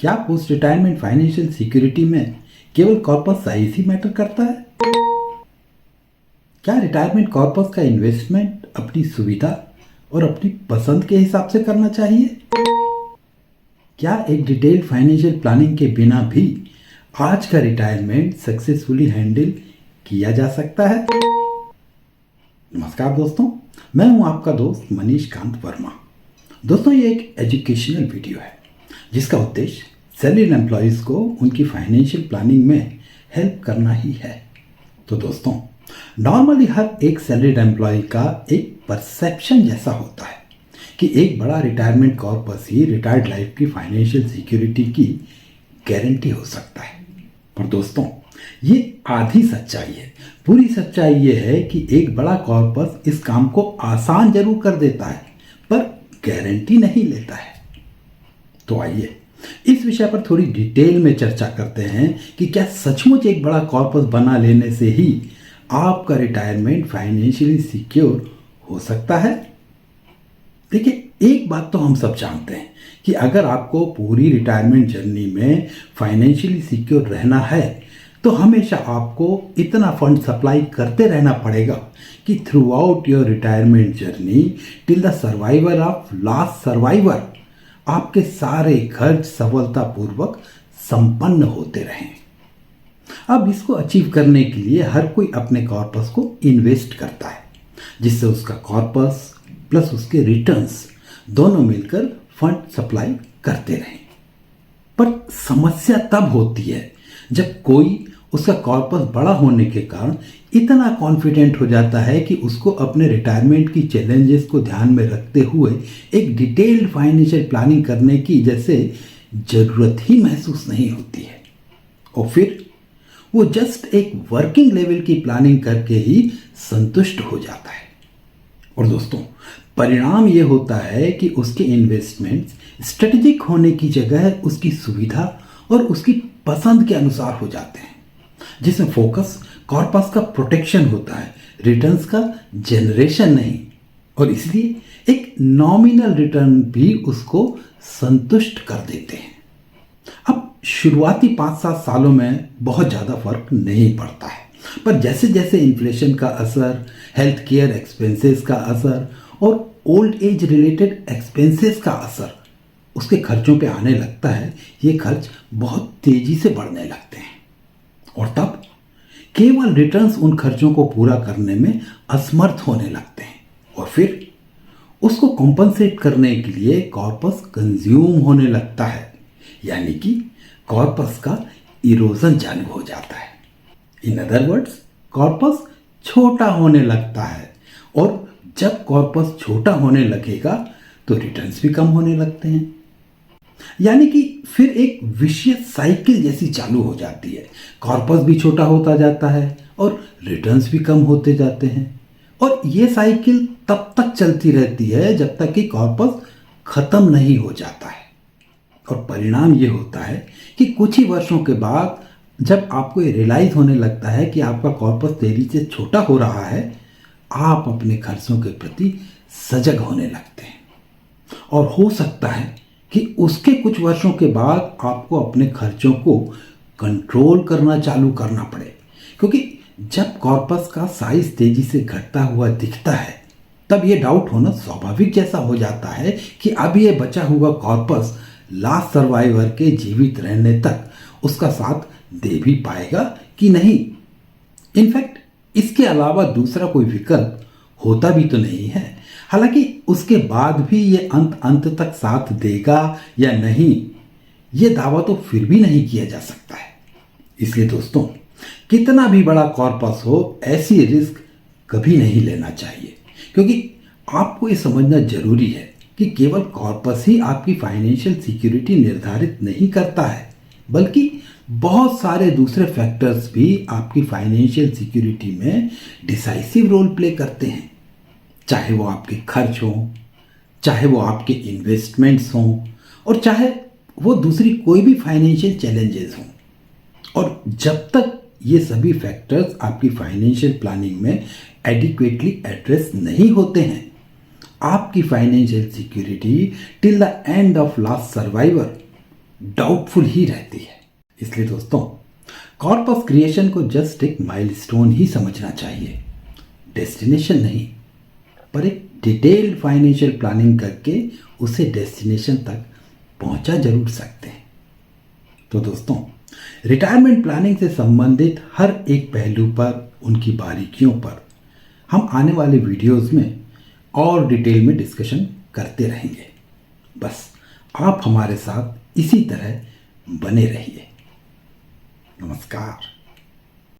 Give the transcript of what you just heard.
क्या post retirement financial security में केवल कॉर्पस साइज ही मैटर करता है? क्या रिटायरमेंट कॉर्पस का इन्वेस्टमेंट अपनी सुविधा और अपनी पसंद के हिसाब से करना चाहिए? क्या एक डिटेल्ड फाइनेंशियल प्लानिंग के बिना भी आज का रिटायरमेंट सक्सेसफुली हैंडल किया जा सकता है? नमस्कार दोस्तों, मैं हूं आपका दोस्त मनीष कांत वर्मा। दोस्तों, ये एक एजुकेशनल वीडियो है जिसका उद्देश्य सैलरीड एम्प्लॉयज़ को उनकी फाइनेंशियल प्लानिंग में हेल्प करना ही है। तो दोस्तों, नॉर्मली हर एक सैलरीड एम्प्लॉय का एक परसेप्शन जैसा होता है कि एक बड़ा रिटायरमेंट कॉर्पस ही रिटायर्ड लाइफ की फाइनेंशियल सिक्योरिटी की गारंटी हो सकता है। पर दोस्तों, ये आधी सच्चाई है। पूरी सच्चाई ये है कि एक बड़ा कॉर्पस इस काम को आसान जरूर कर देता है पर गारंटी नहीं लेता है। तो आइए इस विषय पर थोड़ी डिटेल में चर्चा करते हैं कि क्या सचमुच एक बड़ा कॉर्पस बना लेने से ही आपका रिटायरमेंट फाइनेंशियली सिक्योर हो सकता है। देखिए, एक बात तो हम सब जानते हैं कि अगर आपको पूरी रिटायरमेंट जर्नी में फाइनेंशियली सिक्योर रहना है तो हमेशा आपको इतना फंड सप्लाई करते रहना पड़ेगा कि through out your retirement journey till the survivor of last survivor आपके सारे खर्च सफलतापूर्वक संपन्न होते रहें। अब इसको अचीव करने के लिए हर कोई अपने कॉर्पस को इन्वेस्ट करता है, जिससे उसका कॉर्पस प्लस उसके रिटर्न्स दोनों मिलकर फंड सप्लाई करते रहें। पर समस्या तब होती है जब कोई उसका कॉर्पस बड़ा होने के कारण इतना कॉन्फिडेंट हो जाता है कि उसको अपने रिटायरमेंट की चैलेंजेस को ध्यान में रखते हुए एक डिटेल्ड फाइनेंशियल प्लानिंग करने की जैसे ज़रूरत ही महसूस नहीं होती है, और फिर वो जस्ट एक वर्किंग लेवल की प्लानिंग करके ही संतुष्ट हो जाता है। और दोस्तों, परिणाम ये होता है कि उसके इन्वेस्टमेंट्स स्ट्रेटेजिक होने की जगह उसकी सुविधा और उसकी पसंद के अनुसार हो जाते हैं, जिसमें फोकस कॉर्पस का प्रोटेक्शन होता है, रिटर्न्स का जनरेशन नहीं। और इसलिए एक नॉमिनल रिटर्न भी उसको संतुष्ट कर देते हैं। अब शुरुआती 5-7 सालों में बहुत ज़्यादा फर्क नहीं पड़ता है, पर जैसे जैसे इन्फ्लेशन का असर, हेल्थ केयर एक्सपेंसेस का असर और ओल्ड एज रिलेटेड एक्सपेंसेस का असर उसके खर्चों पे आने लगता है, ये खर्च बहुत तेजी से बढ़ने लगते हैं और तब केवल रिटर्न्स उन खर्चों को पूरा करने में असमर्थ होने लगते हैं, और फिर उसको कॉम्पनसेट करने के लिए कॉर्पस कंज्यूम होने लगता है, यानी कि कॉर्पस का इरोजन चालू हो जाता है। इन अदर वर्ड्स, कॉर्पस छोटा होने लगता है, और जब कॉर्पस छोटा होने लगेगा तो रिटर्न्स भी कम होने लगते हैं, यानी कि फिर एक विशियस साइकिल जैसी चालू हो जाती है। कॉर्पस भी छोटा होता जाता है और रिटर्न्स भी कम होते जाते हैं, और ये साइकिल तब तक चलती रहती है जब तक कि कॉर्पस खत्म नहीं हो जाता है। और परिणाम ये होता है कि कुछ ही वर्षों के बाद जब आपको ये रियलाइज होने लगता है कि आपका कॉर्पस तेजी से छोटा हो रहा है, आप अपने खर्चों के प्रति सजग होने लगते हैं, और हो सकता है कि उसके कुछ वर्षों के बाद आपको अपने खर्चों को कंट्रोल करना चालू करना पड़े, क्योंकि जब कॉर्पस का साइज तेजी से घटता हुआ दिखता है तब ये डाउट होना स्वाभाविक जैसा हो जाता है कि अब ये बचा हुआ कॉर्पस लास्ट सर्वाइवर के जीवित रहने तक उसका साथ दे भी पाएगा कि नहीं। इनफैक्ट इसके अलावा दूसरा कोई विकल्प होता भी तो नहीं है। हालांकि उसके बाद भी ये अंत तक साथ देगा या नहीं, ये दावा तो फिर भी नहीं किया जा सकता है। इसलिए दोस्तों, कितना भी बड़ा कॉर्पस हो, ऐसी रिस्क कभी नहीं लेना चाहिए, क्योंकि आपको ये समझना जरूरी है कि केवल कॉर्पस ही आपकी फाइनेंशियल सिक्योरिटी निर्धारित नहीं करता है, बल्कि बहुत सारे दूसरे फैक्टर्स भी आपकी फाइनेंशियल सिक्योरिटी में डिसाइसिव रोल प्ले करते हैं। चाहे वो आपके खर्च हों, चाहे वो आपके इन्वेस्टमेंट्स हों, और चाहे वो दूसरी कोई भी फाइनेंशियल चैलेंजेस हों। और जब तक ये सभी फैक्टर्स आपकी फाइनेंशियल प्लानिंग में एडिक्वेटली एड्रेस नहीं होते हैं, आपकी financial security till the end of last survivor doubtful ही रहती है। इसलिए दोस्तों, कॉर्पस क्रिएशन को जस्ट एक माइलस्टोन ही समझना चाहिए, डेस्टिनेशन नहीं। पर एक डिटेल्ड फाइनेंशियल प्लानिंग करके उसे डेस्टिनेशन तक पहुंचा जरूर सकते हैं। तो दोस्तों, रिटायरमेंट प्लानिंग से संबंधित हर एक पहलू पर, उनकी बारीकियों पर हम आने वाले वीडियोस में और डिटेल में डिस्कशन करते रहेंगे। बस आप हमारे साथ इसी तरह बने रहिए। नमस्कार।